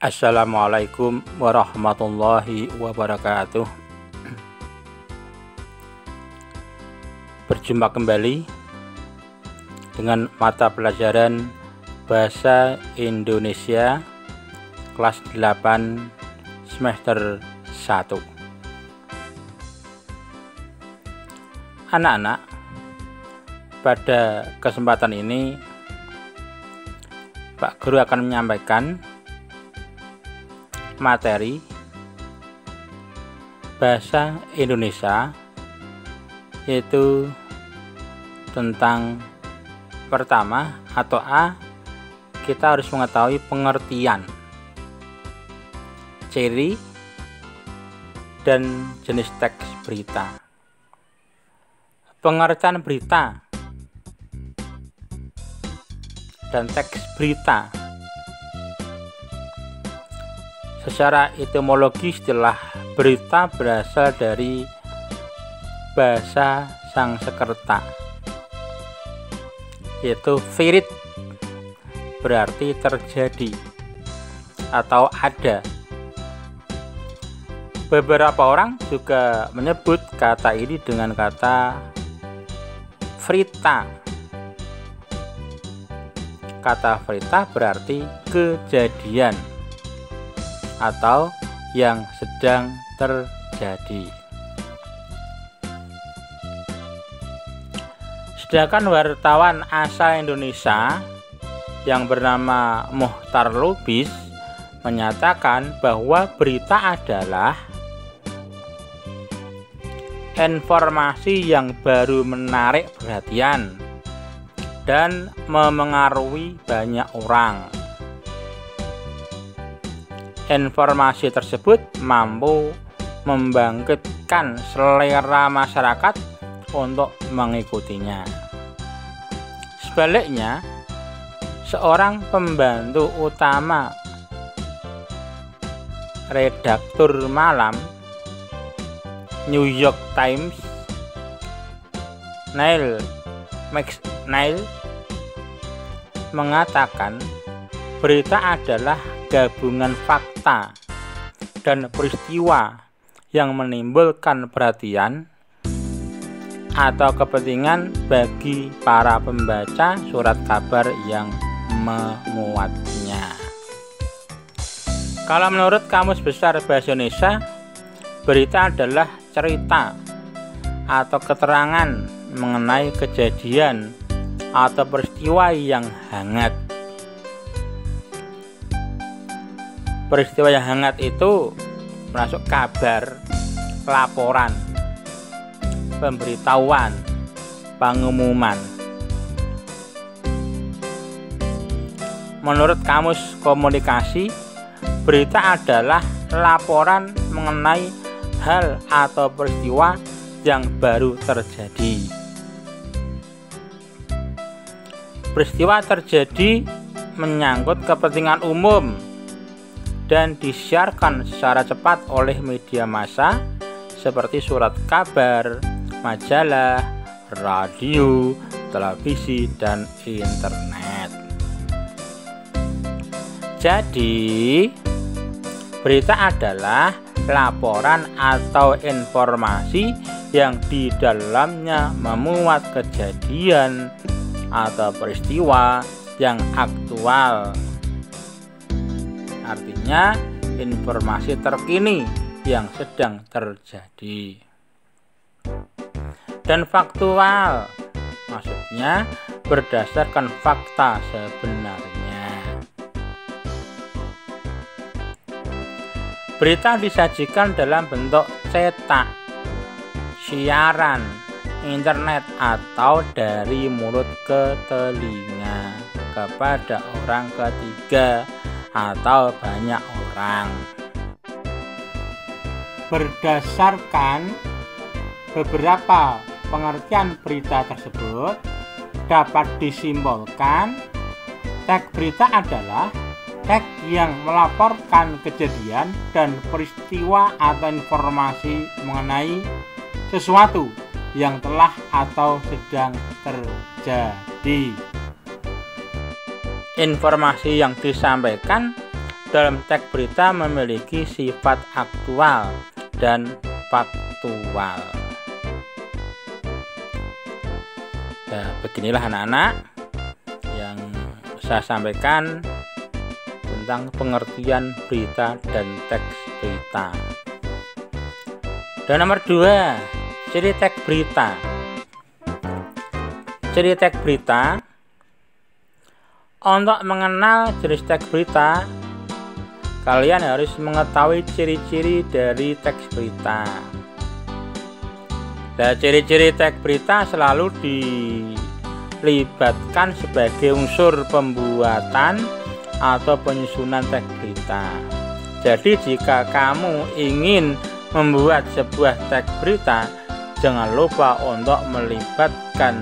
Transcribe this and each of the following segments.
Assalamualaikum warahmatullahi wabarakatuh. Berjumpa kembali dengan mata pelajaran Bahasa Indonesia kelas 8 semester 1. Anak-anak, pada kesempatan ini Pak Guru akan menyampaikan materi bahasa Indonesia, yaitu tentang pertama atau A, kita harus mengetahui pengertian, ciri, dan jenis teks berita. Pengertian berita dan teks berita. Secara etimologi, istilah berita berasal dari bahasa Sanskerta, yaitu virit, berarti terjadi atau ada. Beberapa orang juga menyebut kata ini dengan kata frita. Kata frita berarti kejadian atau yang sedang terjadi. Sedangkan wartawan asal Indonesia yang bernama Muhtar Lubis menyatakan bahwa berita adalah informasi yang baru menarik perhatian dan memengaruhi banyak orang. Informasi tersebut mampu membangkitkan selera masyarakat untuk mengikutinya. Sebaliknya, seorang pembantu utama redaktur malam New York Times, Neil McNeil, mengatakan berita adalah gabungan fakta dan peristiwa yang menimbulkan perhatian atau kepentingan bagi para pembaca surat kabar yang memuatnya. Kalau menurut Kamus Besar Bahasa Indonesia, berita adalah cerita atau keterangan mengenai kejadian atau peristiwa yang hangat. Peristiwa yang hangat itu masuk kabar, laporan, pemberitahuan, pengumuman. Menurut Kamus Komunikasi, berita adalah laporan mengenai hal atau peristiwa yang baru terjadi. Peristiwa terjadi menyangkut kepentingan umum dan disiarkan secara cepat oleh media massa seperti surat kabar, majalah, radio, televisi, dan internet. Jadi, berita adalah laporan atau informasi yang di dalamnya memuat kejadian atau peristiwa yang aktual. Artinya, informasi terkini yang sedang terjadi. Dan faktual, maksudnya berdasarkan fakta sebenarnya. Berita disajikan dalam bentuk cetak, siaran, internet, atau dari mulut ke telinga kepada orang ketiga atau banyak orang. Berdasarkan beberapa pengertian berita tersebut, dapat disimpulkan teks berita adalah teks yang melaporkan kejadian dan peristiwa atau informasi mengenai sesuatu yang telah atau sedang terjadi. Informasi yang disampaikan dalam teks berita memiliki sifat aktual dan faktual. Nah, beginilah anak-anak yang saya sampaikan tentang pengertian berita dan teks berita. Dan nomor 2, ciri teks berita. Ciri teks berita. Untuk mengenal jenis teks berita, kalian harus mengetahui ciri-ciri dari teks berita. Dan ciri-ciri teks berita selalu dilibatkan sebagai unsur pembuatan atau penyusunan teks berita. Jadi jika kamu ingin membuat sebuah teks berita, jangan lupa untuk melibatkan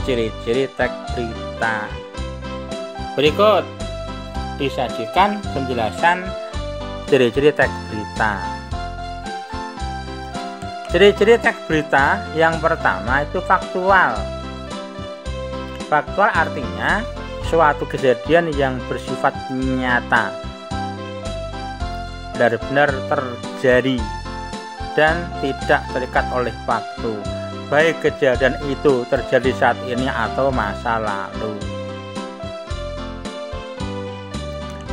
ciri-ciri teks berita. Berikut disajikan penjelasan ciri-ciri teks berita. Ciri-ciri teks berita yang pertama itu faktual. Faktual artinya suatu kejadian yang bersifat nyata, benar-benar terjadi dan tidak terikat oleh waktu, baik kejadian itu terjadi saat ini atau masa lalu.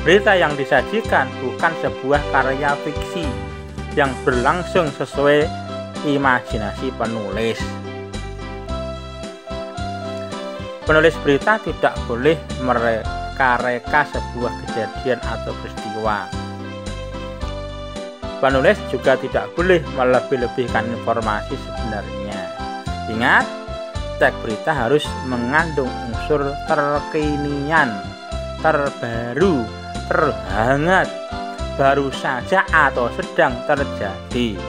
Berita yang disajikan bukan sebuah karya fiksi yang berlangsung sesuai imajinasi penulis. Penulis berita tidak boleh mereka-reka sebuah kejadian atau peristiwa. Penulis juga tidak boleh melebih-lebihkan informasi sebenarnya. Ingat, teks berita harus mengandung unsur terkinian, terbaru, terhangat, baru saja atau sedang terjadi.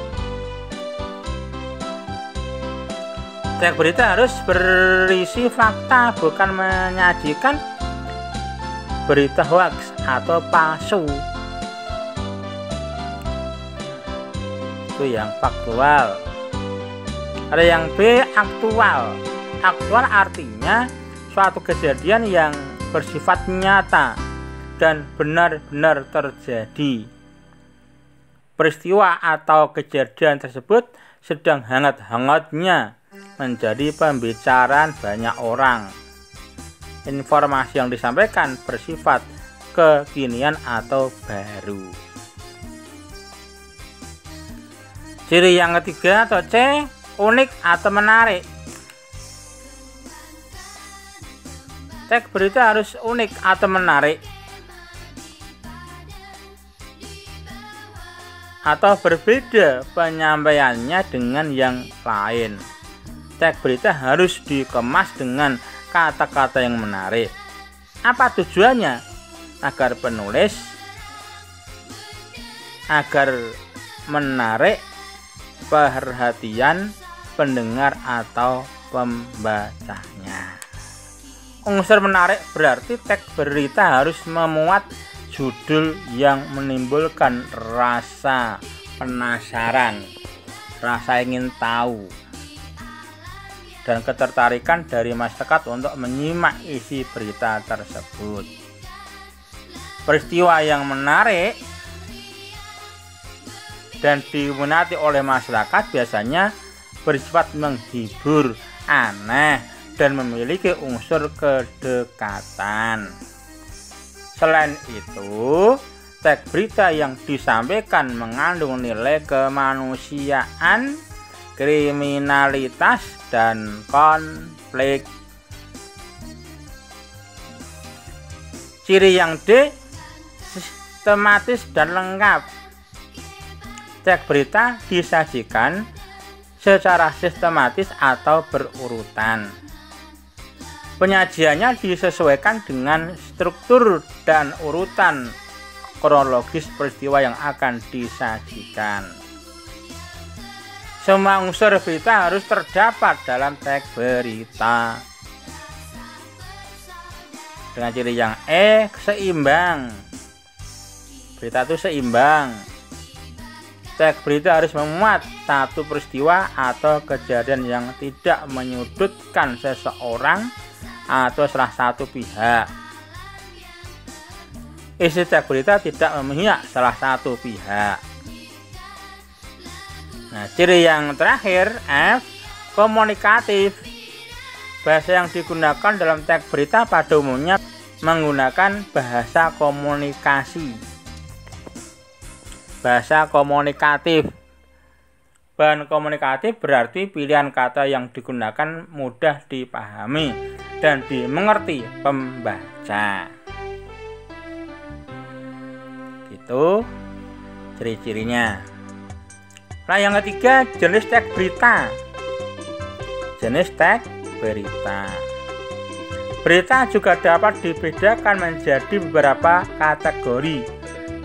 Teks berita harus berisi fakta, bukan menyajikan berita hoax atau palsu. Itu yang faktual. Ada yang B, aktual. Aktual artinya suatu kejadian yang bersifat nyata dan benar-benar terjadi. Peristiwa atau kejadian tersebut sedang hangat-hangatnya menjadi pembicaraan banyak orang. Informasi yang disampaikan bersifat kekinian atau baru. Ciri yang ketiga atau C, unik atau menarik. Teks berita harus unik atau menarik, atau berbeda penyampaiannya dengan yang lain. Teks berita harus dikemas dengan kata-kata yang menarik. Apa tujuannya? Agar menarik perhatian pendengar atau pembacanya. Unsur menarik berarti teks berita harus memuat judul yang menimbulkan rasa penasaran, rasa ingin tahu, dan ketertarikan dari masyarakat untuk menyimak isi berita tersebut. Peristiwa yang menarik dan diminati oleh masyarakat biasanya bersifat menghibur, aneh, dan memiliki unsur kedekatan. Selain itu, teks berita yang disampaikan mengandung nilai kemanusiaan, kriminalitas, dan konflik. Ciri yang D, sistematis dan lengkap. Teks berita disajikan secara sistematis atau berurutan. Penyajiannya disesuaikan dengan struktur dan urutan kronologis peristiwa yang akan disajikan. Semua unsur berita harus terdapat dalam teks berita. Dengan ciri yang E, seimbang. Berita itu seimbang. Teks berita harus memuat satu peristiwa atau kejadian yang tidak menyudutkan seseorang atau salah satu pihak. isi teks berita tidak memihak salah satu pihak. Nah, ciri yang terakhir F, komunikatif. Bahasa yang digunakan dalam teks berita pada umumnya menggunakan bahasa komunikasi. Bahasa komunikatif. Bahan komunikatif berarti pilihan kata yang digunakan mudah dipahami dan dimengerti pembaca. Itu ciri-cirinya. Nah, yang ketiga, jenis teks berita. Jenis teks berita. Berita juga dapat dibedakan menjadi beberapa kategori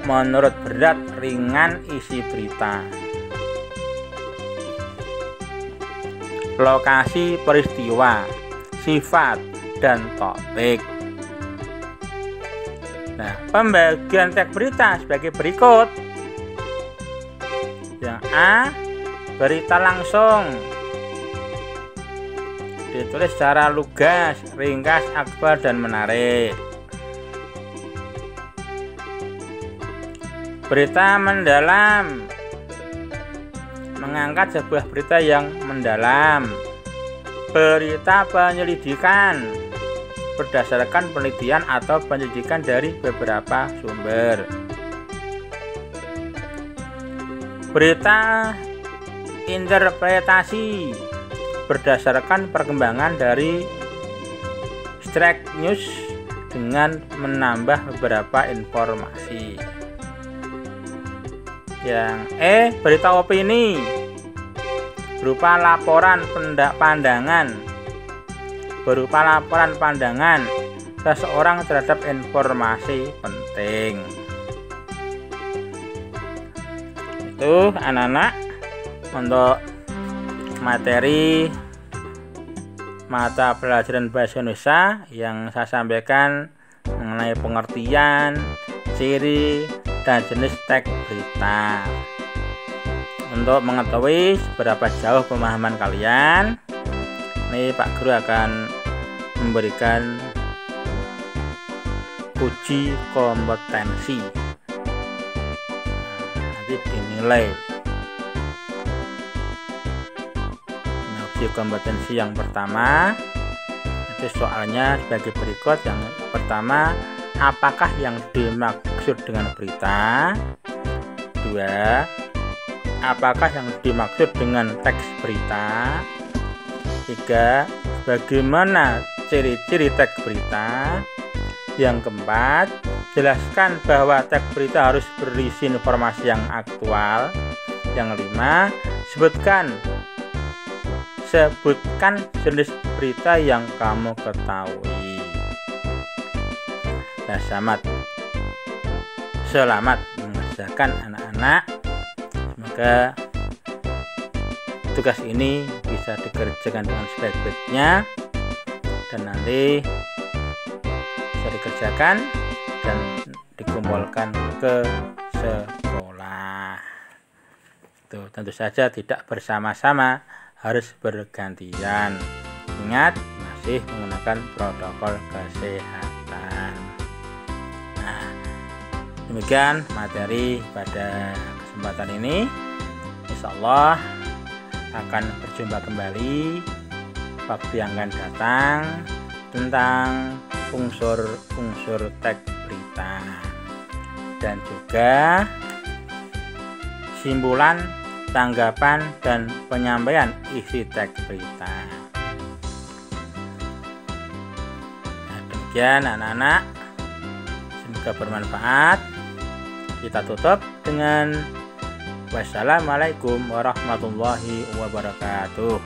menurut berat ringan isi berita. Lokasi peristiwa, sifat, dan topik. Nah, pembagian teks berita sebagai berikut. Yang A, berita langsung. Ditulis secara lugas, ringkas, akbar, dan menarik. Berita mendalam. Mengangkat sebuah berita yang mendalam. Berita penyelidikan. Berdasarkan penelitian atau penyelidikan dari beberapa sumber. Berita interpretasi. Berdasarkan perkembangan dari strike news dengan menambah beberapa informasi. Yang E, berita opini. Berupa laporan pandangan. Berupa laporan pandangan seseorang terhadap informasi penting. Itu anak-anak untuk materi mata pelajaran bahasa Indonesia yang saya sampaikan mengenai pengertian, ciri, dan jenis teks berita. Untuk mengetahui seberapa jauh pemahaman kalian, ini Pak Guru akan memberikan uji kompetensi. Nanti dinilai. Uji kompetensi yang pertama itu soalnya sebagai berikut. Yang pertama, apakah yang dimaksud dengan berita? 2, apakah yang dimaksud dengan teks berita? 3, bagaimana ciri-ciri teks berita? Yang keempat, jelaskan bahwa teks berita harus berisi informasi yang aktual. Yang 5, sebutkan jenis berita yang kamu ketahui. Nah, selamat mengerjakan anak-anak. Semoga tugas ini bisa dikerjakan dengan sebaik-baiknya dan nanti bisa dikerjakan dan dikumpulkan ke sekolah. Itu tentu saja tidak bersama-sama, harus bergantian. Ingat, masih menggunakan protokol kesehatan. Nah, demikian materi pada kesempatan ini. Insya Allah akan berjumpa kembali waktu yang akan datang tentang unsur-unsur teks berita dan juga simpulan, tanggapan, dan penyampaian isi teks berita. Nah, demikian anak-anak, semoga bermanfaat. Kita tutup dengan wassalamualaikum warahmatullahi wabarakatuh.